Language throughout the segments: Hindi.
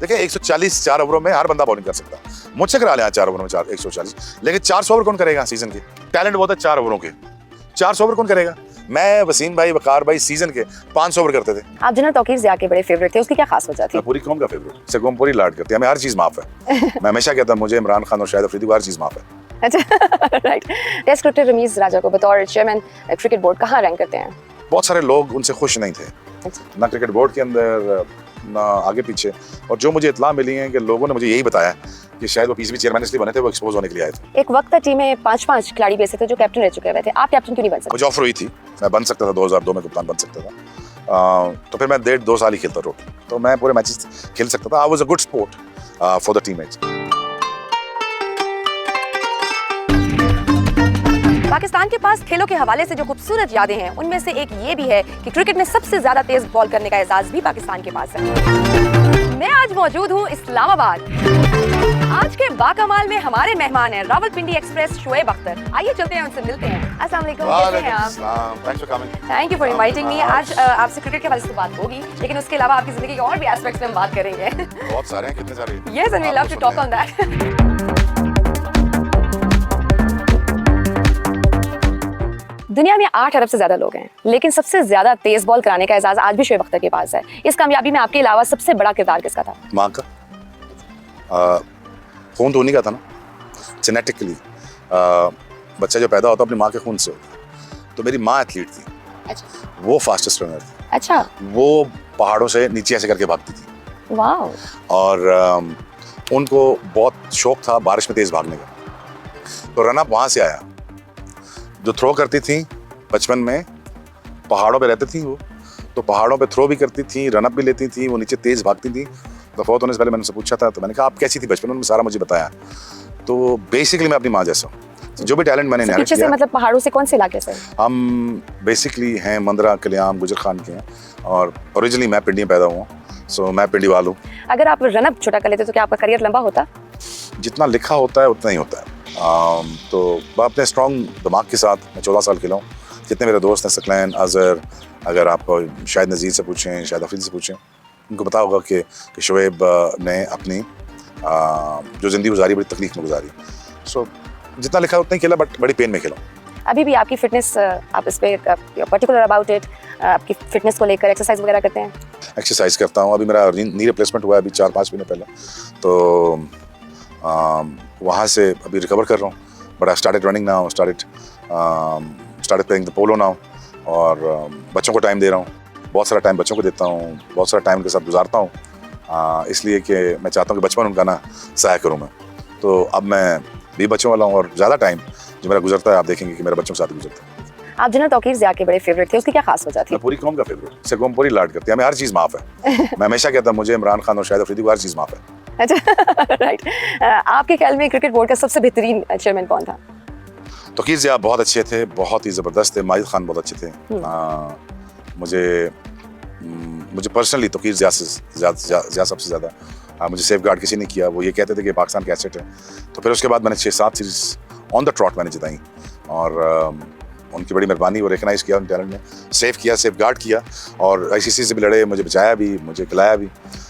देखिए 140 4 ओवरों में हर बंदा बॉलिंग कर सकता है। मुझसे करा लिया 4 ओवरों में 140, लेकिन 400 ओवर कौन करेगा सीजन के? टैलेंट बहुत है 4 ओवरों के, 400 ओवर कौन करेगा? मैं, वसीम भाई, वकार भाई सीजन के 500 ओवर करते थे। आप जनरल तौकीर ज़िया के बड़े फेवरेट थे, उसकी क्या खास वजह थी? पूरी कौम का फेवरेट, से कौम पूरी लाड करती है, हमें हर चीज़ माफ़ है। मैं हमेशा कहता हूँ मुझे, इमरान खान और शाहिद अफरीदी को हर चीज़ माफ़ है। अच्छा right. Test cricketer Ramiz Raja को बतौर चेयरमैन क्रिकेट बोर्ड कहाँ रैंक करते हैं? बहुत सारे लोग उनसे खुश नहीं थे, ना क्रिकेट बोर्ड के अंदर ना आगे पीछे। और जो मुझे इत्तला मिली है कि लोगों ने मुझे यही बताया कि शायद वो पीसीबी चेयरमैन इसलिए बने थे, वो एक्सपोज होने के लिए आए थे। एक वक्त था टीम में 5-5 खिलाड़ी बेचे थे जो कैप्टन रह चुके हुए थे, आप कैप्टन क्यों नहीं बन सकते? मुझे ऑफर हुई थी, मैं बन सकता था, 2002 में कप्तान बन सकता था। तो फिर मैं 1.5-2 साल ही खेलता टोटल, तो मैं पूरे मैचेस खेल सकता था। I was a good sport for the teammates. Pakistan के पास खेलों के हवाले से जो खूबसूरत यादें हैं, उनमें से एक ये भी है कि क्रिकेट में सबसे ज्यादा तेज बॉल करने का एजाज भी पाकिस्तान के पास है। मैं आज मौजूद हूँ इस्लामाबाद। आज के बाकमाल में हमारे मेहमान हैं रावलपिंडी एक्सप्रेस शोएब अख्तर। आइए चलते हैं, उनसे मिलते हैं। अस्सलाम वालेकुम, कैसे हैं आप? Thank you for inviting me. आज आपसे क्रिकेट के हवाले से बात होगी, लेकिन उसके अलावा आपकी जिंदगी के और भी एस्पेक्ट्स में हम बात करेंगे। बहुत सारे हैं, कितने सारे? Yes, and we love to talk on that. दुनिया में 8 अरब से ज्यादा लोग हैं, लेकिन सबसे ज्यादा तेज बॉल कराने का एजाज आज भी शोएब अख्तर के पास है। इस कामयाबी में आपके अलावा सबसे बड़ा किरदार किसका था? माँ का। खून तो उन्हीं का था ना, जेनेटिकली। बच्चा जो पैदा होता है अपनी माँ के खून से होता है। तो मेरी माँ एथलीट थी। अच्छा। वो फास्टेस्ट रनर थी। अच्छा। वो पहाड़ों से नीचे ऐसे करके भागती थी। वाह। और उनको बहुत शौक था बारिश में तेज भागने का, तो रन अप वहाँ से आया। जो थ्रो करती थी बचपन में, पहाड़ों पे रहती थी वो, तो पहाड़ों पे थ्रो भी करती थी, रन अप भी लेती थी, वो नीचे तेज भागती थी। तो फौत होने से पहले मैंने उनसे पूछा था, तो मैंने कहा आप कैसी थी बचपन में? उन्होंने सारा मुझे बताया। तो बेसिकली मैं अपनी माँ जैसा हूँ। जो भी टैलेंट मैंने इनहेरिट पीछे किया, से मतलब पहाड़ों से कौन से इलाके से? हम बेसिकली हैं मंदरा, कल्याम, गुजर खान के हैं, और ओरिजिनली मैं पिंडी में पैदा हुआ हूँ। सो मैं पिंडी वाल हूँ। अगर आप रन अप छोटा कर लेते तो क्या आपका करियर लंबा होता? जितना लिखा होता है उतना ही होता है। तो मैं अपने स्ट्रॉन्ग दिमाग के साथ मैं 14 साल खेला हूँ। जितने मेरे दोस्त हैं, सकलैन, अजहर, अगर आप शायद नज़ीर से पूछें, शायद अफरीदी से पूछें, उनको पता होगा कि शोएब ने अपनी जो ज़िंदगी गुजारी बड़ी तकलीफ में गुजारी। सो जितना लिखा उतना ही खेला, बट बड़ी पेन में खेला। अभी भी आपकी फिटनेस, आप इस पे पर्टिकुलर अबाउट इट, आपकी फिटनेस को लेकर एक्सरसाइज वगैरह करते हैं? एक्सरसाइज करता हूँ। अभी मेरा नी रिप्लेसमेंट हुआ है अभी 4-5 महीने पहले, तो वहाँ से अभी रिकवर कर रहा हूँ। But I started running now, started playing the polo now, और बच्चों को टाइम दे रहा हूँ। बहुत सारा टाइम बच्चों को देता हूँ, बहुत सारा टाइम उनके साथ गुजारता हूँ, इसलिए कि मैं चाहता हूँ कि बचपन उनका ना ज़ाया करूँ मैं। तो अब मैं भी बच्चों वाला हूँ, और ज़्यादा टाइम जो मेरा गुजरता है आप देखेंगे कि मेरा बच्चों के साथ गुजरता है। आप जनरल तौकीर ज़िया के बड़े फेवरेट थे, उसकी क्या खास वजह थी? मैं पूरी कौम का फेवरेट, से कौम पूरी लाड करती है, हमें हर चीज़ माफ़ है। मैं हमेशा कहता हूँ मुझे, इमरान खान और शाहिद अफरीदी को हर चीज़ माफ़ है। अच्छा राइट। आपके ख्याल में क्रिकेट बोर्ड का सबसे बेहतरीन चेयरमैन कौन था? तौकीर ज़िया बहुत अच्छे थे, बहुत ही ज़बरदस्त थे। माजिद खान बहुत अच्छे थे। मुझे पर्सनली तौकीर ज़िया सबसे ज़्यादा मुझे सेफ गार्ड किसी ने किया। वो ये कहते थे कि पाकिस्तान का एसेट है। तो फिर उसके बाद मैंने 6-7 सीरीज ऑन द ट्रॉट मैंने जिताई, और उनकी बड़ी मेहरबानी, वो रिकगनाइज़ किया उन टैलेंट ने, सेफ किया, सेफ गार्ड किया, और आईसीसी से भी लड़े, मुझे बचाया भी, मुझे खिलाया भी।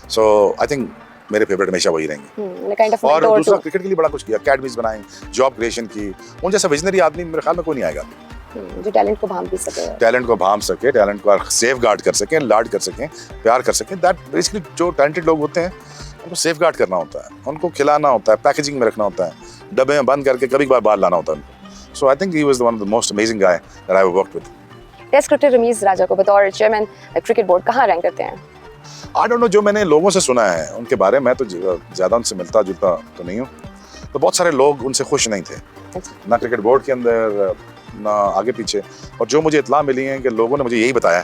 सो आई थिंक मेरे फेवरेट हमेशा वही रहेंगे। और दूसरा क्रिकेट के लिए बड़ा कुछ किया, अकेडमीज बनाई, जॉब क्रिएशन की। उन जैसा विजनरी आदमी मेरे ख्याल में कोई नहीं आएगा जो टैलेंट को भांप भी सके, टैलेंट को भांप सके, टैलेंट को सेफ गार्ड कर सकें, लाड कर सकें, प्यार कर सकें। दैट बेसिकली जो टैलेंटेड लोग होते हैं उनको सेफ गार्ड करना होता है, उनको खिलाना होता है, पैकेजिंग में रखना होता है, डब्बे में बंद करके कभी बार लाना होता है उनको। So I think he was one of the most amazing guy that I worked with. Test cricketer Ramiz Raja को बतौर चेयरमैन क्रिकेट बोर्ड कहाँ रैंक करते हैं? आई डोंट नो, जो मैंने लोगों से सुना है उनके बारे में, तो ज़्यादा उनसे मिलता जुलता तो नहीं हूँ। तो बहुत सारे लोग उनसे खुश नहीं थे, ना क्रिकेट बोर्ड के अंदर ना आगे पीछे। और जो मुझे इत्तला मिली है कि लोगों ने मुझे यही बताया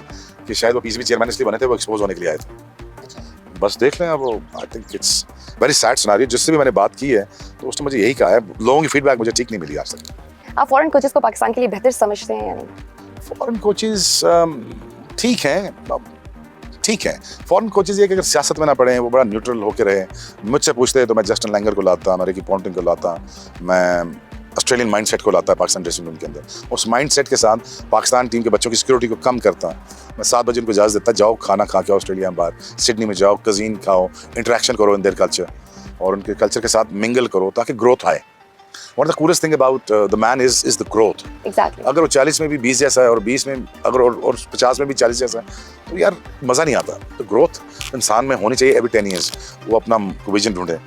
कि शायद वो पीसीबी चेयरमैन इसलिए बने थे, वो एक्सपोज होने के लिए आए थे। बस देख लें अब। वो I think it's very sad scenario. जिससे भी मैंने बात की है तो उसने मुझे यही कहा है। लोगों की फीडबैक मुझे ठीक नहीं मिली आज तक। आप फॉरेन कोचेस को पाकिस्तान के लिए बेहतर समझते हैं या नहीं? फॉरेन कोचेस ठीक हैं। फॉरेन कोचेस ये कि अगर सियासत में ना पड़े, वो बड़ा न्यूट्रल होकर रहे। मुझसे पूछते तो मैं जस्टिन लैंगर को लाता, मैं रिकी पॉन्टिंग को लाता, मैं ऑस्ट्रेलियन माइंडसेट को लाता है पाकिस्तान ड्रेसिंग रूम के अंदर। उस माइंडसेट के साथ पाकिस्तान टीम के बच्चों की सिक्योरिटी को कम करता है। मैं 7 बजे उनको इजाज़त देता, जाओ खाना खा के आओ ऑस्ट्रेलिया में बाहर, सिडनी में जाओ, कज़ीन खाओ, इंटरेक्शन करो इन देयर कल्चर और उनके कल्चर के साथ मिंगल करो ताकि ग्रोथ आए। One of the coolest thing about the man is the growth. Exactly. अगर वो 40 में भी 20 जैसा है और 20 में अगर और 50 में भी 40 जैसा है तो यार मज़ा नहीं आता। तो ग्रोथ इंसान में होनी चाहिए एवरी 10 ईयर्स, वो अपना विजन ढूंढे।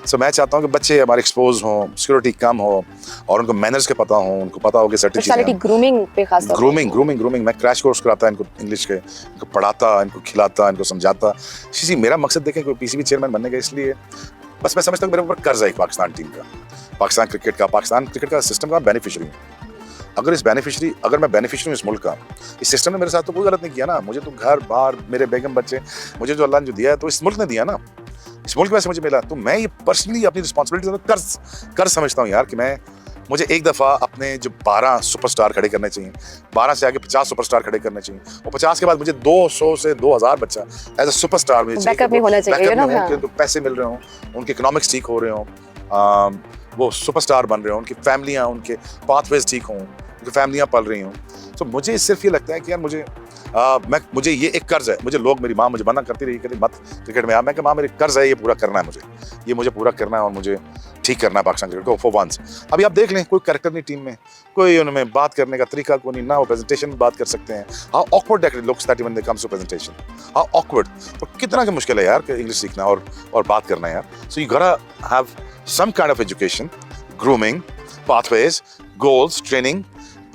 सो मैं चाहता हूँ कि बच्चे हमारे एक्सपोज हों, सिक्योरिटी कम हो और उनको मैनर्स के पता हो, उनको पता हो कि सर्टेन चीज़ें। ग्रूमिंग पे खास तौर पे। ग्रूमिंग मैं क्रैश कोर्स कराता इनको इंग्लिश के, इनको पढ़ाता, इनको खिलाता, इनको समझाता। जी मेरा मकसद देखें कोई पीसीबी चेयरमैन बनने का, इसलिए बस मैं समझता हूँ मेरे ऊपर कर्ज है पाकिस्तान टीम का, पाकिस्तान क्रिकेट का सिस्टम का बेनिफिशियरी हूँ। अगर मैं बेनिफिशियरी हूँ इस मुल्क का, इस सिस्टम ने मेरे साथ तो कोई गलत नहीं किया ना। मुझे तो घर बार, मेरे बेगम बच्चे, मुझे जो अल्लाह ने जो दिया है तो इस मुल्क ने दिया ना, इस मुल्क में से मुझे मिला। तो मैं ये पर्सनली अपनी रिस्पॉन्सिबिलिटी कर्ज समझता हूँ यार कि मुझे एक दफ़ा अपने जो 12 सुपरस्टार खड़े करने चाहिए, 12 से आगे 50 सुपरस्टार खड़े करने चाहिए और 50 के बाद मुझे 200 से 2000 बच्चा एज अ सुपरस्टार मुझे चाहिए। बैकअप में होना चाहिए ना, उनको पैसे मिल रहे हों, उनके इकोनॉमिक्स ठीक हो रहे हों, वो सुपरस्टार बन रहे हों, उनकी फैमिलियाँ, उनके पाथवेज ठीक हों, उनकी फैमिलियाँ पल रही हों। तो मुझे सिर्फ ये लगता है कि यार मुझे ये एक कर्ज है। मुझे लोग, मेरी माँ मुझे मना करती रही कि मत क्रिकेट में आ, मैं कि माँ मेरे कर्ज है, ये पूरा करना है मुझे पूरा करना है और मुझे ठीक करना है पाकिस्तान क्रिकेट को फॉर वंस। अभी आप देख लें कोई कैरेक्टर नहीं टीम में, कोई उनमें बात करने का तरीका को नहीं ना, वो प्रेजेंटेशन में बात कर सकते हैं। How awkward that looks that when they comes to presentation, how awkward. और कितना की मुश्किल है यार इंग्लिश सीखना और बात करना यार। So you gotta have some kind of education, grooming, pathways, goals, training,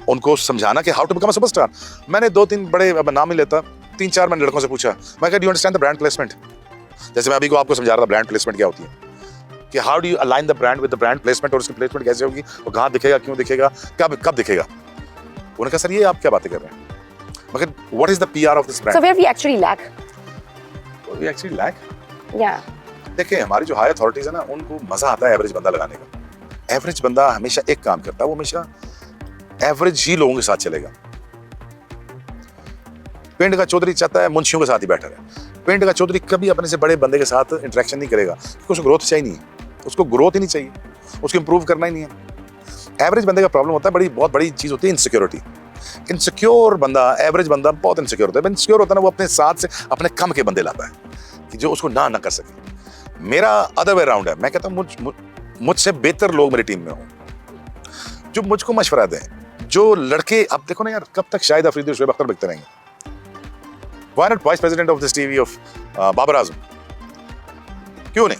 उनको समझाना कि how to become a superstar. मैंने 2-3 बड़े, अब नाम ही लेता, 3-4 मैंने लड़कों से पूछा, मैं कहा do you understand the brand placement. जैसे मैं अभी को आपको समझा रहा था ब्रांड प्लेसमेंट क्या होती है, कि how do you align the brand with the brand placement, और उसकी प्लेसमेंट कैसे होगी और कहाँ दिखेगा, क्यों दिखेगा, कब दिखेगा। उन्होंने कहा सर ये आप क्या बातें कर रहे हैं, मगर what is the PR of this brand. So where we actually lack? We actually lack? Yeah. देखिए हमारी जो हाई अथॉरिटीज है ना, उनको मजा आता है एवरेज बंदा लगाने का। एवरेज बंदा हमेशा एक काम करता है, वो हमेशा एवरेज ही लोगों के साथ चलेगा। पिंड का चौधरी चाहता है मुंशियों के साथ ही बैठा रहे। पिंड का चौधरी कभी अपने से बड़े बंदे के साथ इंटरेक्शन नहीं करेगा, क्योंकि उसको ग्रोथ चाहिए नहीं है, उसको ग्रोथ ही नहीं चाहिए, उसको इंप्रूव करना ही नहीं है। एवरेज बंदे का प्रॉब्लम होता है, बहुत बड़ी चीज होती है इनसिक्योरिटी। इनसिक्योर बंदा, एवरेज बंदा बहुत इनसिक्योर होता है। इनसिक्योर होता है ना, वो अपने साथ से अपने कम के बंदे लाता है कि जो उसको ना कर सके। मेरा अदर वे राउंड है, मैं कहता हूँ मुझसे बेहतर लोग मेरी टीम में हों, जो मुझको मशवरा दें। जो लड़के, अब देखो ना यार, कब तक शाहिद अफरीदी और शुएब अख्तर बिकते रहेंगे। Why not vice president of this TV of Babar Azam, क्यों नहीं।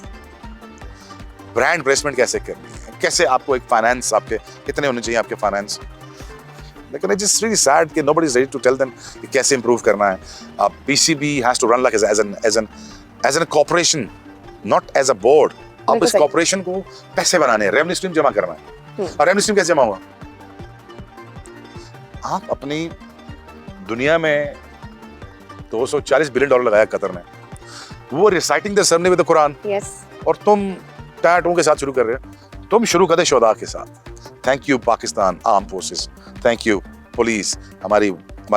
ब्रांड प्लेसमेंट कैसे करनी है, कैसे आपको एक फाइनेंस, आपके कितने होने चाहिए आपके फाइनेंस। लेकिन इट्स जस्ट रियली सैड कि nobody is ready to tell them कि कैसे इंप्रूव करना है। PCB has to run like as an corporation, not as a board. आप इस कॉर्पोरेशन को पैसे बनाने हैं, रेवेन्यू स्ट्रीम जमा करना है। और रेवेन्यू स्ट्रीम कैसे जमा होगा, आप अपनी दुनिया में $240 बिलियन लगाया कतर ने, वो रिसाइटिंग द सरने विद द कुरान। yes. और तुम टैटू के साथ शुरू कर रहे हो, तुम शुरू कर दे शोदा के साथ। Thank you Pakistan arm forces, thank you police, हमारी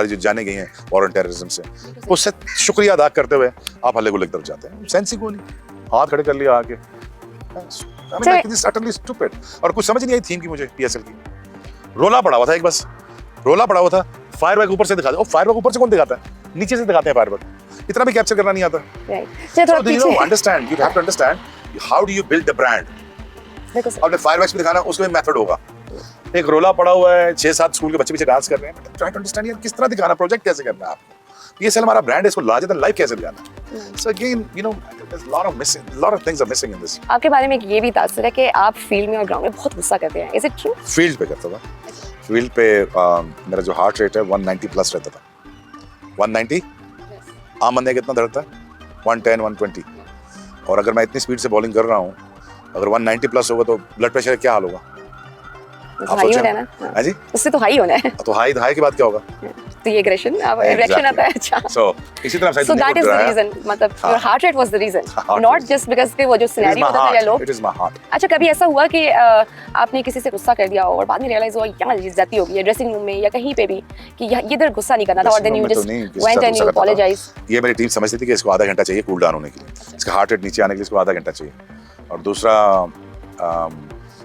जो जाने गई हैं वॉर ऑन टेररिज्म से, उससे शुक्रिया अदा करते हुए आप हल्ले गुल्ले की तरफ जाते हैं। सेंस ही कोई नहीं, हाथ खड़े कर लिया आके। utterly stupid। और कुछ समझ नहीं आई थीम की मुझे पीएसएल की। रोला पड़ा हुआ था, एक बस रोला पड़ा हुआ था, फायरवर्क ऊपर से दिखाते। फायरवर्क ऊपर से कौन दिखाता है, नीचे से दिखाते हैं फायरवर्क, इतना भी कैप्चर करना नहीं आता। So you know, understand, you have to understand how do you build the brand। आपने फायरवर्क्स भी दिखाना, उसका भी मेथड होगा। एक रोला पड़ा हुआ है, 6-7 स्कूल के बच्चे पीछे डांस कर रहे हैं, ट्राई टू अंडरस्टैंड यार किस तरह दिखाना, प्रोजेक्ट कैसे करना है आपको, ये हमारा ब्रांड है, इसको लार्जर देन लाइफ कैसे दिखाना। So again, you know, there's a lot of things are missing in this। आपके बारे में ये भी तासर है कि आप फील्ड में और ग्राउंड में बहुत गुस्सा करते हैं, is it true? फील्ड पे करता था, फील्ड पे मेरा जो हार्ट रेट है 190 प्लस रहता था। 190 आम बंदे कितना धड़कता है, 110, 120। और अगर मैं इतनी स्पीड से बॉलिंग कर रहा हूँ, अगर 190 प्लस होगा तो ब्लड प्रेशर का क्या हाल होगा। आप हाई होना है ना, हाँ जी, उससे तो हाई होना है। तो हाई के बाद क्या होगा, तो ये एग्रेशन, अब एग्रेशन आता है। अच्छा, सो इसी तरह so that is the reason, मतलब your heart rate was the reason, not just because के वो जो सिनेरियो होता था लोग। It is my heart. अच्छा, कभी ऐसा हुआ कि आपने किसी से गुस्सा कर दिया और बाद में रियलाइज हुआ यहाँ इज्जती होगी, ड्रेसिंग रूम में या कहीं पे भी, कि ये इधर गुस्सा नहीं करना था, और then you just went and you apologize. ये मेरी टीम समझती थी कि इसको आधा घंटा चाहिए कूल डाउन होने के लिए, इसका हार्ट रेट नीचे आने के लिए इसको आधा घंटा चाहिए, और दूसरा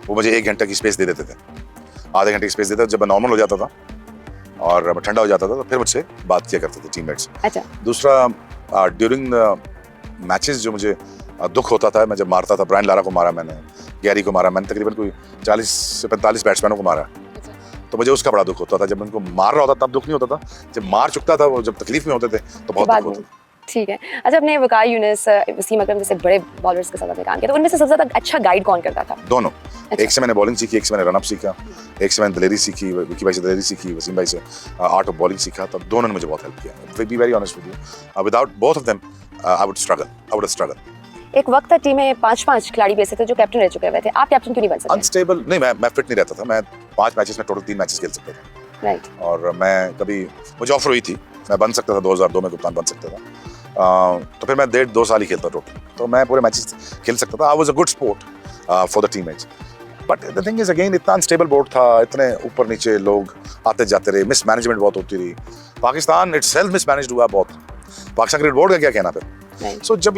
वो मुझे 1 घंटा की स्पेस दे देते थे। आधे घंटे की स्पेस देता था। जब मैं नॉर्मल हो जाता था और मैं ठंडा हो जाता था तो फिर मुझसे बात किया करते थे टीममेट्स। अच्छा। दूसरा ड्यूरिंग मैचेस जो मुझे दुख होता था, मैं जब मारता था, ब्रायन लारा को मारा मैंने, गैरी को मारा मैंने, तकरीबन कोई 40 से 45 बैट्समैनों को मारा, तो मुझे उसका बड़ा दुख होता था। जब मैं उनको मार रहा होता तब दुख नहीं होता था, जब मार चुकता था वो, जब तकलीफ में होते थे तो बहुत दुख होता था। ठीक है। अच्छा, अपने वकार यूनिस, वसीम अकरम जैसे बड़े बॉलर्स के साथ आपने काम किया, तो उनमें से सबसे ज्यादा अच्छा गाइड कौन करता था? दोनों। अच्छा। एक से मैंने बॉलिंग सीखी, एक से मैंने रनअप सीखा, एक से मैंने दलेरी सीखी, विकी भाई से दलेरी सीखी, वसीम भाई से आर्ट ऑफ बॉलिंग सीखा। तब दोनों ने मुझे बहुत हेल्प किया। To be very honest with you, without both of them I would struggle. एक वक्त था टीम में 5-5 खिलाड़ी भी ऐसे थे जो कैप्टन रह चुके हुए थे, आप कैप्टन क्यों नहीं बन सके? अनस्टेबल नहीं, मैं फिट नहीं रहता था। मैं 5 मैचेस में टोटल 3 मैचेस खेल सकता था। राइट। और मैं कभी, मुझे ऑफर हुई थी, मैं बन सकता था, 2002 में कप्तान बन सकता था। तो फिर मैं 1.5-2 साल ही खेलता टोटल, तो मैं पूरे मैचेस खेल सकता था। I was a good sport for the teammates, but the thing is again, इतना अनस्टेबल बोर्ड था, इतने ऊपर नीचे लोग आते जाते रहे, मिसमैनेजमेंट बहुत होती रही। पाकिस्तान इटसेल्फ मिसमैनेज्ड हुआ बहुत। पाकिस्तान क्रिकेट बोर्ड का क्या कहना फिर? सो जब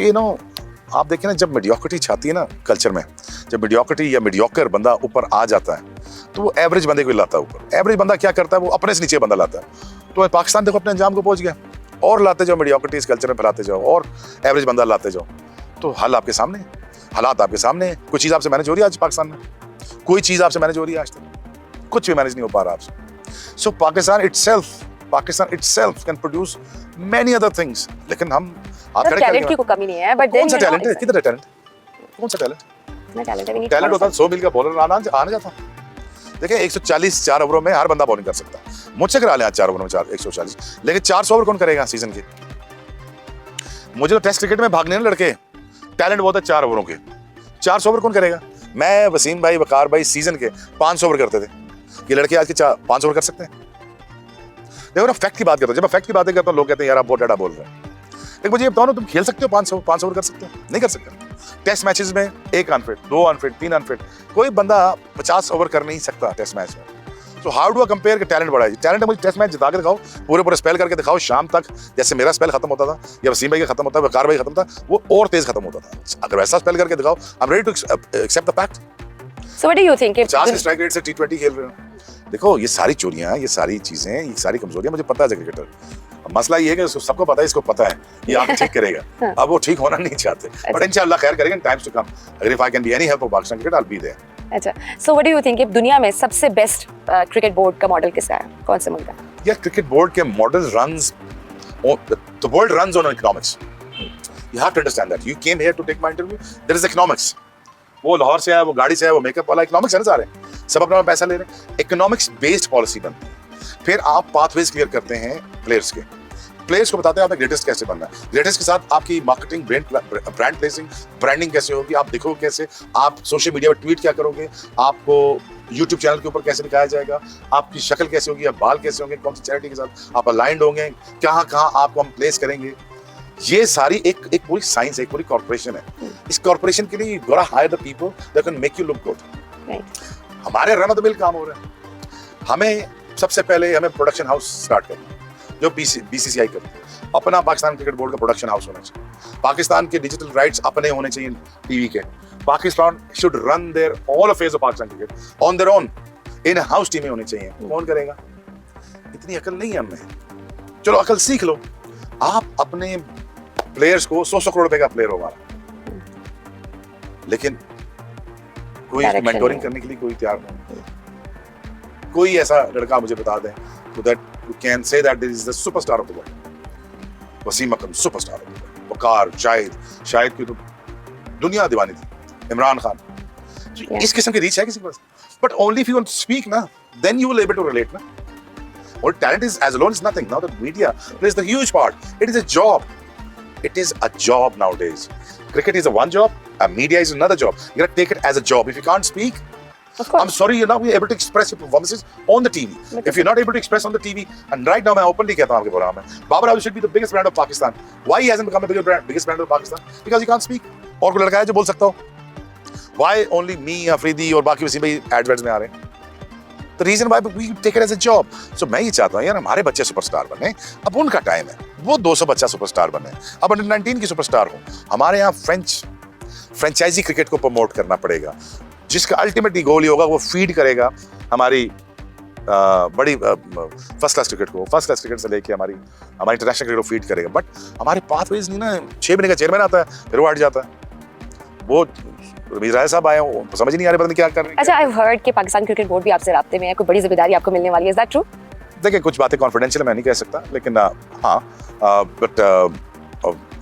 आप देखें ना, जब मीडियोक्रिटी छाती है ना कल्चर में, जब मीडियोक्रिटी या मीडियोकर बंदा ऊपर आ जाता है तो वो एवरेज बंदे को लाता है ऊपर। एवरेज बंदा क्या करता है, वो अपने से नीचे बंदा लाता है। तो पाकिस्तान देखो अपने अंजाम को पहुंच गया, और लाते जाओ मीडियोक्रिटी इस कल्चर में फैलाते जाओ, और एवरेज बंदा लाते जाओ, तो हल आपके सामने, हालात आपके सामने। कोई चीज़ आपसे मैनेज हो रही है आज पाकिस्तान में? कोई चीज़ आपसे मैनेज हो रही है आज तक? कुछ भी मैनेज नहीं हो पा रहा आपसे। So Pakistan itself can produce many other things, लेकिन हम टैलेंट की कोई कमी नहीं है, बट कौन सा टैलेंट है? किधर है टैलेंट? कौन सा टैलेंट? ना टैलेंट है, टैलेंट होता है 100 मील का बॉलर आने जाता। देखिए 140 4 ओवरों में हर बंदा बॉलिंग कर सकता है। मुझसे करा लें 4 ओवरों में 140, लेकिन 400 ओवर कौन करेगा सीजन के? मुझे तो टेस्ट क्रिकेट में भागने ना लड़के, टैलेंट बहुत है 4 ओवरों के, 400 ओवर कौन करेगा? मैं, वसीम भाई, वकार भाई सीजन के 500 ओवर करते थे। ये लड़के आज के 500 ओवर कर सकते हैं? देखो ना, फैक्ट की बात करता हूँ। जब मैं फैक्ट की बातें करता हूँ लोग कहते हैं यार आप बहुत डाटा बोल रहे हैं। लेकिन मुझे ये बताओ ना, तुम खेल सकते हो 500 ओवर कर सकते हो? नहीं कर सकते। टेस्ट मैचेस में 1 अनफिट, 2 अनफिट, 3 अनफिट, कोई बंदा 50 ओवर कर नहीं सकता टेस्ट मैच में। तो हाउ डू आई कंपेयर कि टैलेंट बढ़ा है? टैलेंट है मुझे टेस्ट मैच जिता के दिखाओ, पूरे स्पेल करके दिखाओ, शाम तक जैसे मेरा स्पेल खत्म होता था या वसीम भाई का खत्म होता है, वकार भाई खत्म था, वो और तेज खत्म होता था। अगर वैसा स्पेल करके दिखाओ, I am ready to accept the fact. So what do you think? 50 के स्ट्राइक रेट से T20 खेल रहे हो। देखो ये सारी चोरियां, ये सारी चीजें, ये सारी कमजोरियां मुझे पता है एज क्रिकेटर। मसला ये है कि सबको पता है, इसको पता है ये आके ठीक करेगा। अब वो ठीक होना नहीं चाहते, बट इंशाल्लाह खैर करेंगे, टाइम्स टू कम। अगर if I can be any help for Pakistan cricket, I will be there. अच्छा, so what do you think कि दुनिया में सबसे बेस्ट क्रिकेट बोर्ड का मॉडल किसका है? कौन से मुल्क का? या क्रिकेट बोर्ड के model runs, the world runs on economics. You have to understand that. You came here to take my interview, there is economics. वो लाहौर से आया, वो गाड़ी से आया, वो मेकअप वाला, इकोनॉमिक्स है ना सारे, सब अपना पैसा ले रहे हैं। इकोनॉमिक्स बेस्ड पॉलिसी बनती है। फिर आप पाथवेज क्लियर करते हैं प्लेयर्स के, प्लेयर्स को बताते हैं आपने ग्रेटेस्ट कैसे बनना है, ग्रेटेस्ट के साथ आपकी मार्केटिंग, ब्रांड प्लेसिंग, ब्रांडिंग कैसे होगी, आप दिखोगे कैसे, आप सोशल मीडिया पर ट्वीट क्या करोगे, आपको यूट्यूब चैनल के ऊपर कैसे दिखाया जाएगा, आपकी शक्ल कैसे होगी, आप बाल कैसे होंगे, कौन सी चैरिटी के साथ आप अलाइंड होंगे, कहाँ आपको हम प्लेस करेंगे। ये सारी एक पूरी साइंस है, एक पूरी कॉर्पोरेशन है। इस कॉर्पोरेशन के लिए you gotta hire the people that can make you look good. हमारे रन ऑफ द मिल काम हो रहा है। हमें सबसे पहले हमें प्रोडक्शन हाउस स्टार्ट करना है, जो BCCI करती है। अपना पाकिस्तान क्रिकेट बोर्ड का प्रोडक्शन हाउस होना चाहिए। पाकिस्तान के डिजिटल राइट्स अपने होने चाहिए टीवी के। Pakistan should run their all affairs of Pakistan cricket on their own, in house टीमें होनी चाहिए। कौन करेगा? इतनी अकल नहीं है हमें। चलो अकल सीख लो। आप अपने प्लेयर्स को 100 करोड़ रुपए का प्लेयर हो हमारा, लेकिन कोई मेंटोरिंग करने के लिए कोई तैयार नहीं। कोई ऐसा लड़का मुझे बता दें that you can say that this is the superstar of the world। Wasim Akram superstar of the world, Waqar, Shahid की तो दुनिया दीवानी थी, इमरान खान। इस किस्म की रीच है किसी के पास, but only if you want to speak ना, then you will able to relate ना। और talent is edge alone is nothing. Now the media plays the huge part. It is a job. It is a job nowadays. Cricket is a one job, and media is another job. You gotta take it as a job. If you can't speak, I'm sorry, you're not able to express your performances on the TV. If you're not able to express on the TV, and right now मैं openly कहता हूँ आपके प्रोग्राम में, Babar Azam should be the biggest brand of Pakistan. Why he hasn't become the biggest brand of Pakistan? Because he can't speak. और कोई लड़का है जो बोल सकता हो? Why only me, अफरीदी और बाकी वसीम भाई एडवर्ट्स में आ रहे हैं? The reason why we take it as a job. So मैं ये चाहता हूँ यार हमारे बच्चे सुपरस्टार बने। अब उनका टाइम है, वो 200 बच्चा सुपरस्टार बने। अब अंडर 19 की सुपरस्टार हो। हमारे यहाँ फ्रेंचाइजी क्रिकेट को प्रमोट करना पड़ेगा। जिसका अल्टीमेटली गोल ये होगा वो फीड करेगा हमारी बड़ी फर्स्ट क्लास क्रिकेट को, फर्स्ट क्लास क्रिकेट से लेके हमारी इंटरनेशनल क्रिकेट को फीड करेगा। बट हमारे पाथवेज नहीं ना, 6 महीने का चेयरमैन आता है फिर वो हट जाता है। वो राय साहब आए हो, समझ ही नहीं आ रहे पता नहीं क्या कर रहे हैं। अच्छा, आई हैव हर्ड कि पाकिस्तान क्रिकेट बोर्ड भी आपसे राब्ते में है, कोई बड़ी जिम्मेदारी आपको मिलने वाली है, इज दैट ट्रू? देखिए कुछ बातें कॉन्फिडेंशियल मैं नहीं कह सकता, लेकिन हाँ, बट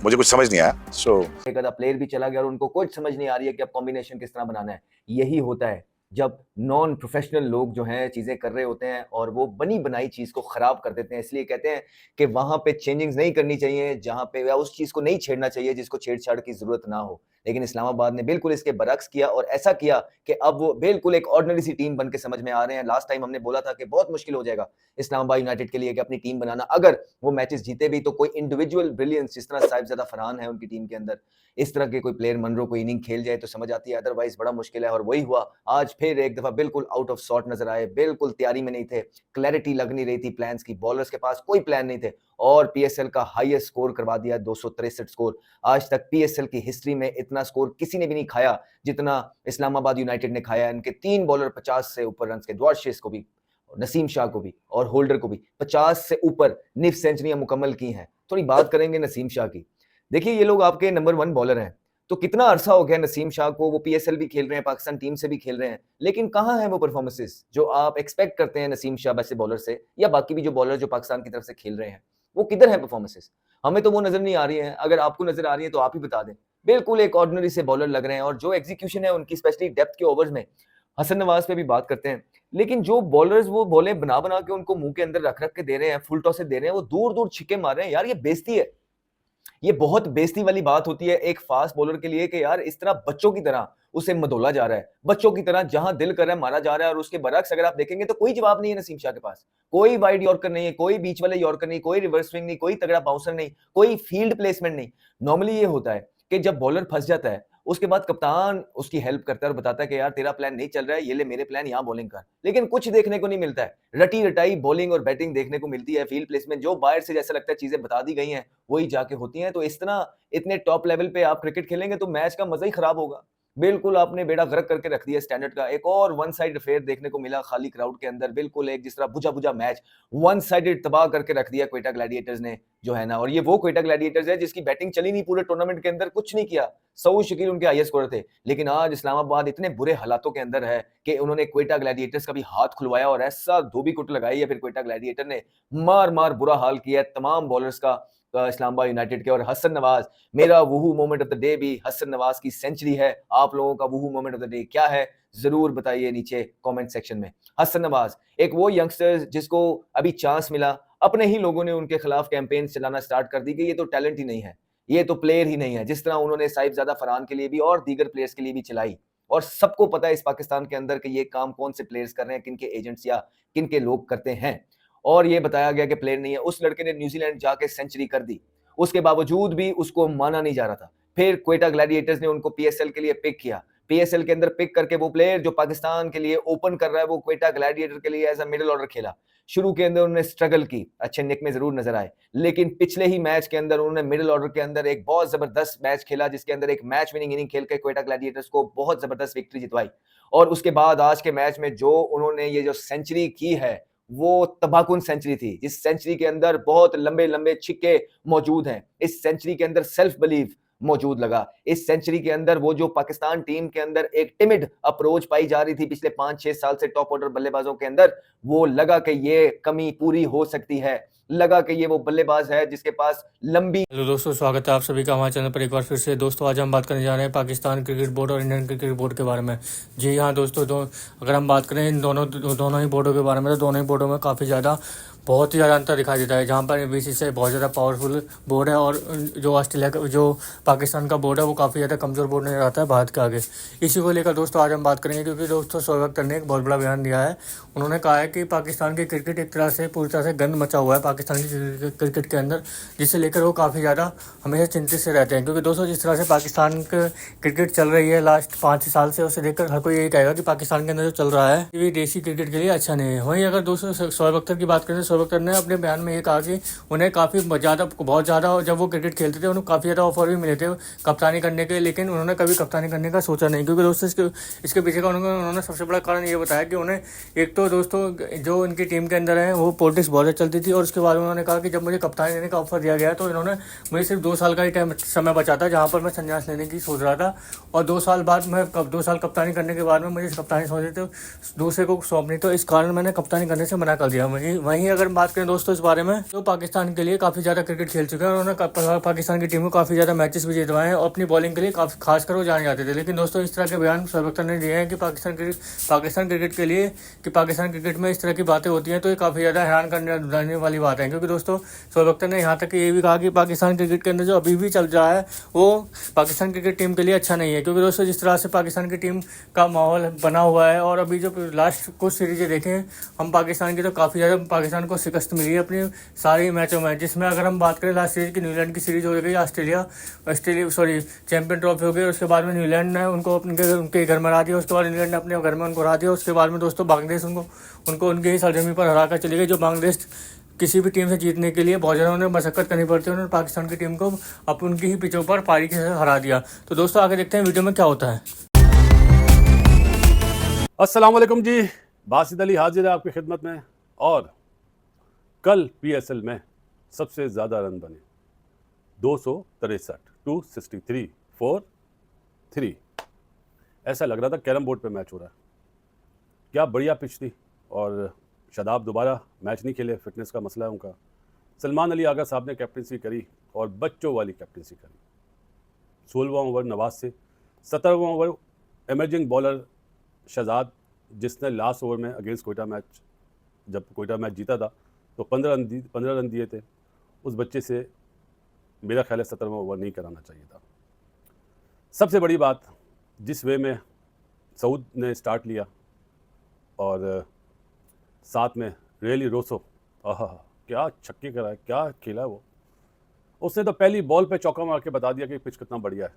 मुझे कुछ समझ नहीं आया। सो एक आधा प्लेयर भी चला गया और उनको कुछ समझ नहीं आ रही है कि अब कॉम्बिनेशन किस तरह बनाना है। यही होता है जब नॉन प्रोफेशनल लोग जो हैं चीज़ें कर रहे होते हैं और वो बनी बनाई चीज़ को ख़राब कर देते हैं। इसलिए कहते हैं कि वहाँ पे चेंजिंग्स नहीं करनी चाहिए जहाँ पे, या उस चीज़ को नहीं छेड़ना चाहिए जिसको छेड़छाड़ की ज़रूरत ना हो। लेकिन इस्लामाबाद ने बिल्कुल इसके बरक्स किया और ऐसा किया कि अब वो बिल्कुल एक ऑर्डिनरी सी टीम बन के समझ में आ रहे हैं। लास्ट टाइम हमने बोला था कि बहुत मुश्किल हो जाएगा इस्लामाबाद यूनाइटेड के लिए कि अपनी टीम बनाना, अगर वो मैचेस जीते भी तो कोई इंडिविजुअल ब्रिलियंस जिस तरह साहिबजादा फरहान है उनकी टीम के अंदर, इस तरह के कोई प्लेयर मनरो को इनिंग खेल जाए तो समझ आती है, अदरवाइज बड़ा मुश्किल है। और वही हुआ, आज फिर एक दफा बिल्कुल आउट ऑफ सॉर्ट नजर आए, बिल्कुल तैयारी में नहीं थे, क्लैरिटी लग नहीं रही थी प्लान्स की, बॉलर्स के पास कोई प्लान नहीं थे और पीएसएल का हाईएस्ट स्कोर करवा दिया, 263 स्कोर। आज तक पीएसएल की हिस्ट्री में इतना स्कोर किसी ने भी नहीं खाया जितना इस्लामाबाद यूनाइटेड ने खाया। इनके 3 बॉलर 50 से ऊपर रन के, द्वार शेस को भी, नसीम शाह को भी और होल्डर को भी 50 से ऊपर निफ सेंचुरियां मुकम्मल की हैं। थोड़ी बात करेंगे नसीम शाह की। देखिए ये लोग आपके नंबर 1 बॉलर हैं, तो कितना अरसा हो गया नसीम शाह को, वो पीएसएल भी खेल रहे हैं, पाकिस्तान टीम से भी खेल रहे हैं, लेकिन कहाँ है वो परफॉर्मेंसेस जो आप एक्सपेक्ट करते हैं नसीम शाह जैसे बॉलर से, या बाकी भी जो बॉलर जो पाकिस्तान की तरफ से खेल रहे हैं, वो किधर है परफॉर्मेंसेस? हमें तो वो नजर नहीं आ रही है। अगर आपको नजर आ रही है तो आप ही बता दें। बिल्कुल एक ऑर्डिनरी से बॉलर लग रहे हैं और जो एग्जीक्यूशन है उनकी, स्पेशली डेप्थ के ओवर्स में, हसन नवाज पे भी बात करते हैं, लेकिन जो बॉलर्स वो बॉलें बना बना के उनको मुंह के अंदर रख रख के दे रहे हैं, फुल टॉस से दे रहे हैं, वो दूर दूर छिक्के मार रहे हैं। यार ये बेइज्जती है, ये बहुत बेइज्जती वाली बात होती है एक फास्ट बॉलर के लिए कि यार इस तरह बच्चों की तरह उसे मदोला जा रहा है, बच्चों की तरह जहां दिल कर रहा है मारा जा रहा है। और उसके बरक्स अगर आप देखेंगे तो कोई जवाब नहीं है नसीम शाह के पास, कोई वाइड यॉर्कर नहीं है, कोई बीच वाले यॉर्कर नहीं, कोई रिवर्स स्विंग नहीं, कोई तगड़ा बाउंसर नहीं, कोई फील्ड प्लेसमेंट नहीं। नॉर्मली ये होता है कि जब बॉलर फंस जाता है उसके बाद कप्तान उसकी हेल्प करता है और बताता है कि यार तेरा प्लान नहीं चल रहा है, ये ले मेरे प्लान, यहाँ बॉलिंग कर। लेकिन कुछ देखने को नहीं मिलता है, रटी रटाई बॉलिंग और बैटिंग देखने को मिलती है। फील्ड प्लेसमेंट जो बाहर से जैसा लगता है चीजें बता दी गई हैं वही जाके होती हैं। तो इस तरह इतने टॉप लेवल पे आप क्रिकेट खेलेंगे तो मैच का मजा ही खराब होगा। बिल्कुल आपने बेड़ा गर्क करके रख दिया स्टैंडर्ड का। एक और वन साइड अफेयर देखने को मिला खाली क्राउड के अंदर, बिल्कुल एक जिस तरह बुझा बुझा मैच वन साइडेड तबाह करके रख दिया क्वेटा ग्लैडिएटर्स ने जो है ना। और ये वो क्वेटा ग्लैडिएटर्स है जिसकी बैटिंग चली नहीं पूरे टूर्नामेंट के अंदर, कुछ नहीं किया। सऊद शकील उनके हाईएस्ट स्कोरर थे, लेकिन आज इस्लामाबाद इतने बुरे हालातों के अंदर है कि उन्होंने क्वेटा ग्लैडिएटर्स का भी हाथ खुलवाया और ऐसा धोबी कुट लगाई है फिर क्वेटा ग्लैडिएटर ने, मार मार बुरा हाल किया है तमाम बॉलर्स का इस्लामाबाद यूनाइटेड के। और हसन नवाज, मेरा वूहू मोमेंट ऑफ द डे भी हसन नवाज की सेंचुरी है। आप लोगों का वूहू मोमेंट ऑफ द डे क्या है जरूर बताइए नीचे कमेंट सेक्शन में। हसन नवाज एक वो यंगस्टर जिसको अभी चांस मिला, अपने ही लोगों ने उनके खिलाफ कैंपेन चलाना स्टार्ट कर दी कि ये तो टैलेंट ही नहीं है, ये तो प्लेयर ही नहीं है, जिस तरह उन्होंने साहिबजादा फरहान के लिए भी और दीगर प्लेयर्स के लिए भी चलाई। और सबको पता है इस पाकिस्तान के अंदर कि ये काम कौन से प्लेयर्स कर रहे हैं, किन के एजेंट्स या किन के लोग करते हैं। और ये बताया गया कि प्लेयर नहीं है। उस लड़के ने न्यूजीलैंड जाके सेंचुरी कर दी, उसके बावजूद भी उसको माना नहीं जा रहा था। फिर क्वेटा ग्लैडिएटर्स ने उनको पीएसएल के लिए पिक किया, पीएसएल के अंदर पिक करके वो प्लेयर जो पाकिस्तान के लिए ओपन कर रहा है वो क्वेटा ग्लैडिएटर के लिए एज अ मिडिल ऑर्डर खेला। शुरू के अंदर उन्होंने स्ट्रगल की, अच्छे निक में जरूर नजर आए, लेकिन पिछले ही मैच के अंदर उन्होंने मिडिल ऑर्डर के अंदर एक बहुत जबरदस्त मैच खेला जिसके अंदर एक मैच विनिंग इनिंग खेल के क्वेटा ग्लैडिएटर्स को बहुत जबरदस्त विक्ट्री जितवाई। और उसके बाद आज के मैच में जो उन्होंने ये जो सेंचुरी की है वो तबाहकुन सेंचुरी थी। इस सेंचुरी के अंदर बहुत लंबे लंबे छिक्के मौजूद हैं, इस सेंचुरी के अंदर सेल्फ बिलीव मौजूद लगा। इस सेंचुरी के अंदर वो जो पाकिस्तान टीम के अंदर एक टिमिड अप्रोच पाई जा रही थी पिछले 5-6 साल से टॉप ऑर्डर बल्लेबाजों के अंदर, वो लगा कि ये कमी पूरी हो सकती है, लगा कि ये वो बल्लेबाज है जिसके पास लंबी। हेलो दोस्तों, स्वागत है आप सभी का हमारे चैनल पर एक बार फिर से। दोस्तों आज हम बात करने जा रहे हैं पाकिस्तान क्रिकेट बोर्ड और इंडियन क्रिकेट बोर्ड के बारे में। जी हाँ दोस्तों, अगर हम बात करें इन दोनों ही बोर्डों के बारे में तो दोनों ही बोर्डों में काफ़ी ज़्यादा बहुत ही ज़्यादा अंतर दिखाई देता है। जहाँ पर बीसीसीआई बहुत ज़्यादा पावरफुल बोर्ड है और जो ऑस्ट्रेलिया का जो पाकिस्तान का बोर्ड है वो काफ़ी ज़्यादा कमज़ोर बोर्ड नजर आता है भारत के आगे। इसी को लेकर दोस्तों आज हम बात करेंगे, क्योंकि दोस्तों शोएब अख्तर ने एक बहुत बड़ा बयान दिया है। उन्होंने कहा है कि पाकिस्तान की क्रिकेट एक तरह से पूरी तरह से गंद मचा हुआ है पाकिस्तान की क्रिकेट के अंदर, जिसे लेकर वो काफ़ी ज़्यादा हमेशा चिंतित से रहते हैं। क्योंकि दोस्तों जिस तरह से पाकिस्तान का क्रिकेट चल रही है लास्ट 5 साल से, उसे देखकर हर कोई यही कहेगा कि पाकिस्तान के अंदर जो चल रहा है ये देसी क्रिकेट के लिए अच्छा नहीं है। वहीं अगर दोस्तों शोएब अख्तर की बात करें तो शोएब अख्तर ने अपने बयान में ये कहा कि उन्हें काफ़ी बहुत ज़्यादा जब वो क्रिकेट खेलते थे उन्हें काफ़ी ज़्यादा ऑफर भी मिले थे कप्तानी करने के, लेकिन उन्होंने कभी कप्तानी करने का सोचा नहीं। क्योंकि दोस्तों इसके पीछे का उन्होंने सबसे बड़ा कारण ये बताया कि उन्हें एक तो दोस्तों जो उनकी टीम के अंदर है वो पॉलिटिक्स बहुत ज़्यादा चलती थी, और उसके बाद उन्होंने कहा कि जब मुझे कप्तानी देने का ऑफर दिया गया तो इन्होंने मुझे सिर्फ 2 साल का ही समय बचा था जहाँ पर मैं संन्यास लेने की सोच रहा था, और 2 साल बाद मैं 2 साल कप्तानी करने के बाद में मुझे कप्तानी सोची तो दूसरे को सौंपनी, तो इस कारण मैंने कप्तानी करने से मना कर दिया। वहीं अगर बात करें दोस्तों इस बारे में, तो पाकिस्तान के लिए काफ़ी ज़्यादा क्रिकेट खेल चुके हैं, उन्होंने पाकिस्तान की टीम को काफ़ी ज़्यादा मैचेस भी जितवाए हैं और अपनी बॉलिंग के लिए काफ़ी खासकर वो जाने जाते थे। लेकिन दोस्तों इस तरह के बयान शोएब अख्तर ने दिए हैं कि पाकिस्तान क्रिकेट के लिए कि पाकिस्तान क्रिकेट में इस तरह की बातें होती हैं तो ये काफ़ी ज़्यादा हैरान करने वाली बात है। क्योंकि दोस्तों शोएब अख्तर ने यहाँ तक ये भी कहा कि पाकिस्तान क्रिकेट के अंदर जो अभी भी चल रहा है वो पाकिस्तान क्रिकेट टीम के लिए अच्छा नहीं है। क्योंकि दोस्तों जिस तरह से पाकिस्तान की टीम का माहौल बना हुआ है, और अभी जो लास्ट कुछ सीरीजें देखें हम पाकिस्तान की, तो काफ़ी ज़्यादा पाकिस्तान को शिकस्त मिली है अपनी सारी मैचों में। जिसमें अगर हम बात करें लास्ट सीरीज की, न्यूजीलैंड की सीरीज हो गई, ऑस्ट्रेलिया चैंपियन ट्रॉफी हो गई, उसके बाद में न्यूजीलैंड ने उनको उनके घर में हरा दिया, उसके बाद इंग्लैंड ने अपने घर में उनको हरा दिया, उसके बाद में दोस्तों बांग्लादेश उनको उनके ही सरजमी पर हरा कर चली गई। जो बांग्लादेश किसी भी टीम से जीतने के लिए बहुत ज़्यादा उन्हें मशक्कत करनी पड़ती है, उन्होंने पाकिस्तान की टीम को उनकी ही पिचों पर पारी के साथ हरा दिया। तो दोस्तों आगे देखते हैं वीडियो में क्या होता है। अस्सलाम वालेकुम जी, बासित अली हाजिर है आपकी खिदमत में। और कल PSL में सबसे ज़्यादा रन बने 263, 263 4 3। ऐसा लग रहा था कैरम बोर्ड पे मैच हो रहा है। क्या बढ़िया पिच थी, और शादाब दोबारा मैच नहीं खेले, फिटनेस का मसला है उनका। सलमान अली आगा साहब ने कैप्टनसी करी और बच्चों वाली कैप्टनसी करी। 16वां ओवर नवाज से, 17वां ओवर एमर्जिंग बॉलर शहजाद, जिसने लास्ट ओवर में अगेंस्ट कोयटा मैच, जब कोयटा मैच जीता था तो 15 रन दिए थे। उस बच्चे से मेरा ख्याल है 17वां ओवर नहीं कराना चाहिए था। सबसे बड़ी बात, जिस वे में सऊद ने स्टार्ट लिया और साथ में रियली रोसो, क्या छक्के कराए, क्या खेला वो। उसने तो पहली बॉल पे चौका मार के बता दिया कि पिच कितना बढ़िया है।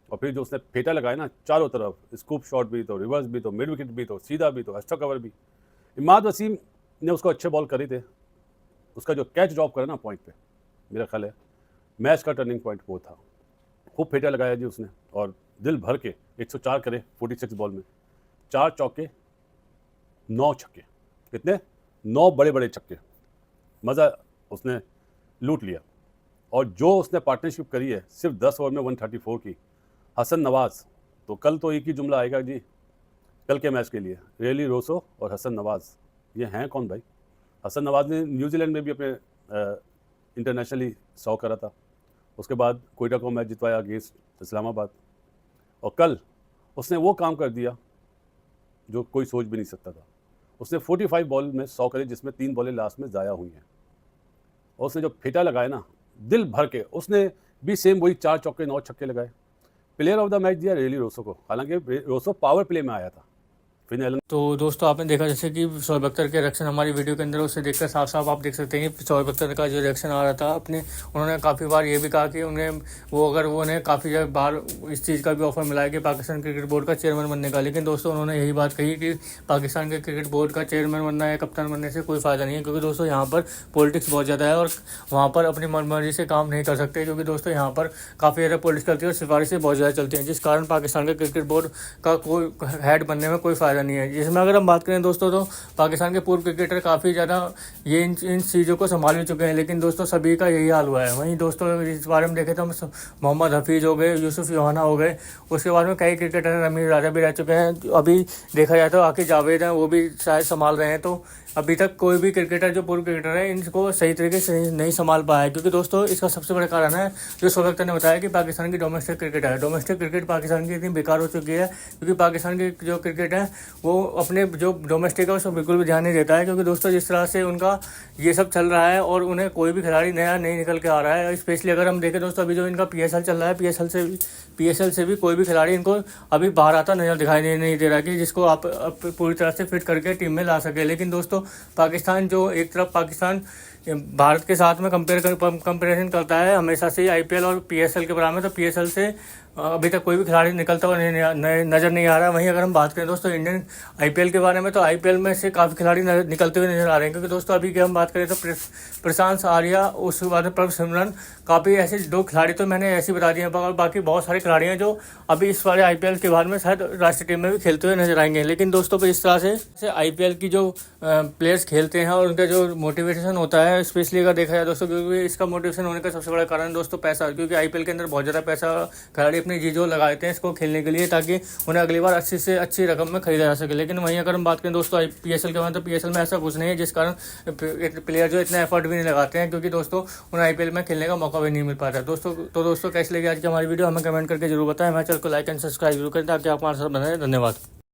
और फिर जो उसने फेटा लगाया ना चारों तरफ, स्कूप शॉट भी तो, रिवर्स भी तो, मिड विकेट भी तो, सीधा भी तो, एक्स्ट्रा कवर भी। इमाद वसीम ने उसको अच्छे बॉल करे थे। उसका जो कैच ड्रॉप करा ना पॉइंट पे, मेरा ख्याल है मैच का टर्निंग पॉइंट वो था। खूब फेटा लगाया जी उसने, और दिल भर के 104 करे 46 बॉल में, 4 चौके 9 छक्के। कितने? 9 बड़े बड़े छक्के। मज़ा उसने लूट लिया। और जो उसने पार्टनरशिप करी है सिर्फ 10 ओवर में 134 की, हसन नवाज़, तो कल तो एक ही जुमला आएगा जी कल के मैच के लिए, रियली रोसो और हसन नवाज़। ये हैं कौन भाई? हसन नवाज़ ने न्यूजीलैंड में भी अपने इंटरनेशनली 100 करा था। उसके बाद कोयटा को मैच जितवाया अगेंस्ट इस्लामाबाद। और कल उसने वो काम कर दिया जो कोई सोच भी नहीं सकता था। उसने 45 बॉल में 100 करे, जिसमें 3 बॉलें लास्ट में ज़ाया हुई हैं। और उसने जो फेटा लगाया ना दिल भर के, उसने भी सेम वही 4 चौके 9 छक्के लगाए। प्लेयर ऑफ द मैच दिया रियली रोसो को। हालांकि रोसो पावर प्ले में आया था। तो दोस्तों आपने देखा जैसे कि शोएब अख्तर के रिएक्शन हमारी वीडियो के अंदर, उसे देखकर साफ साफ आप देख सकते हैं कि शोएब अख्तर का जो रिएक्शन आ रहा था अपने, उन्होंने काफ़ी बार ये भी कहा कि उन्हें काफ़ी बार इस चीज़ का भी ऑफर मिला है कि पाकिस्तान क्रिकेट बोर्ड का चेयरमैन बनने का। लेकिन दोस्तों उन्होंने यही बात कही कि पाकिस्तान के क्रिकेट बोर्ड का चेयरमैन बनना है, कप्तान बनने से कोई फ़ायदा नहीं है। क्योंकि दोस्तों यहाँ पर पॉलिटिक्स बहुत ज़्यादा है और वहाँ पर अपनी मनमर्जी से काम नहीं कर सकते। क्योंकि दोस्तों यहाँ पर काफ़ी ज़्यादा पॉलिटिक्स चलती है और सिफारिशें बहुत ज़्यादा चलती हैं, जिस कारण पाकिस्तान के क्रिकेट बोर्ड का कोई हेड बनने में कोई फ़ायदा नहीं है। जिसमें अगर हम बात करें दोस्तों तो पाकिस्तान के पूर्व क्रिकेटर काफ़ी ज़्यादा ये इन चीज़ों को संभाल भी चुके हैं, लेकिन दोस्तों सभी का यही हाल हुआ है। वहीं दोस्तों इस बारे में देखें तो हम मोहम्मद हफीज़ हो गए, यूसुफ योहाना हो गए, उसके बाद में कई क्रिकेटर रमीज राजा भी रह चुके हैं। अभी देखा जाए तो आकिब जावेद हैं, वो भी शायद संभाल रहे हैं। तो अभी तक कोई भी क्रिकेटर जो पूर्व क्रिकेटर है इनको सही तरीके से नहीं संभाल पाया है। क्योंकि दोस्तों इसका सबसे बड़ा कारण है जो शोएब अख्तर ने बताया कि पाकिस्तान की डोमेस्टिक क्रिकेट है। डोमेस्टिक क्रिकेट पाकिस्तान की इतनी बेकार हो चुकी है क्योंकि पाकिस्तान की जो क्रिकेट है वो अपने जो डोमेस्टिक है उसको बिल्कुल भी ध्यान नहीं देता है। क्योंकि दोस्तों जिस तरह से उनका ये सब चल रहा है और उन्हें कोई भी खिलाड़ी नया नहीं निकल के आ रहा है। स्पेशली अगर हम देखें दोस्तों अभी जो इनका PSL चल रहा है, PSL से भी कोई भी खिलाड़ी इनको अभी बाहर आता नजर दिखाई नहीं दे रहा कि जिसको आप पूरी तरह से फिट करके टीम में ला सके। लेकिन दोस्तों पाकिस्तान जो एक तरफ पाकिस्तान भारत के साथ में कंपेरिजन करता है हमेशा से आईपीएल और पीएसएल के बारे में, तो पीएसएल से अभी तक कोई भी खिलाड़ी निकलता हुआ नज़र नहीं आ रहा है। वहीं अगर हम बात करें दोस्तों इंडियन आईपीएल के बारे में, तो आईपीएल में से काफ़ी खिलाड़ी निकलते हुए नजर आ रहे हैं, क्योंकि दोस्तों अभी की हम बात करें तो प्रशांत आर्या, उसके बाद में प्रभ सिमरन, काफ़ी ऐसे 2 खिलाड़ी तो मैंने ऐसे बता दिए हैं, बाकी बहुत सारे खिलाड़ी हैं जो अभी इस वाले आईपीएल के बाद में शायद राष्ट्रीय टीम में भी खेलते हुए नजर आएंगे। लेकिन दोस्तों इस तरह से आईपीएल की जो प्लेयर्स खेलते हैं और उनका जो मोटिवेशन होता है, स्पेशली अगर देखा जाए दोस्तों, क्योंकि इसका मोटिवेशन होने का सबसे बड़ा कारण दोस्तों पैसा, क्योंकि आईपीएल के अंदर बहुत ज़्यादा पैसा खिलाड़ी अपनी जी जो लगा देते हैं इसको खेलने के लिए, ताकि उन्हें अगली बार अच्छी से अच्छी रकम में खरीदा जा सके। लेकिन वहीं अगर हम बात करें दोस्तों पीएसएल के बाद, तो पीएसएल में ऐसा कुछ नहीं है, जिस कारण प्लेयर जो इतना एफर्ट भी नहीं लगाते हैं, क्योंकि दोस्तों उन्हें आईपीएल में खेलने का मौका भी नहीं मिल पाता। दोस्तों कैसी लगी आज की हमारी वीडियो, हमें कमेंट करके जरूर बताएं। हमारे चैनल को लाइक एंड सब्सक्राइब जरूर करें ताकि आप हमारे साथ बने रहें। धन्यवाद।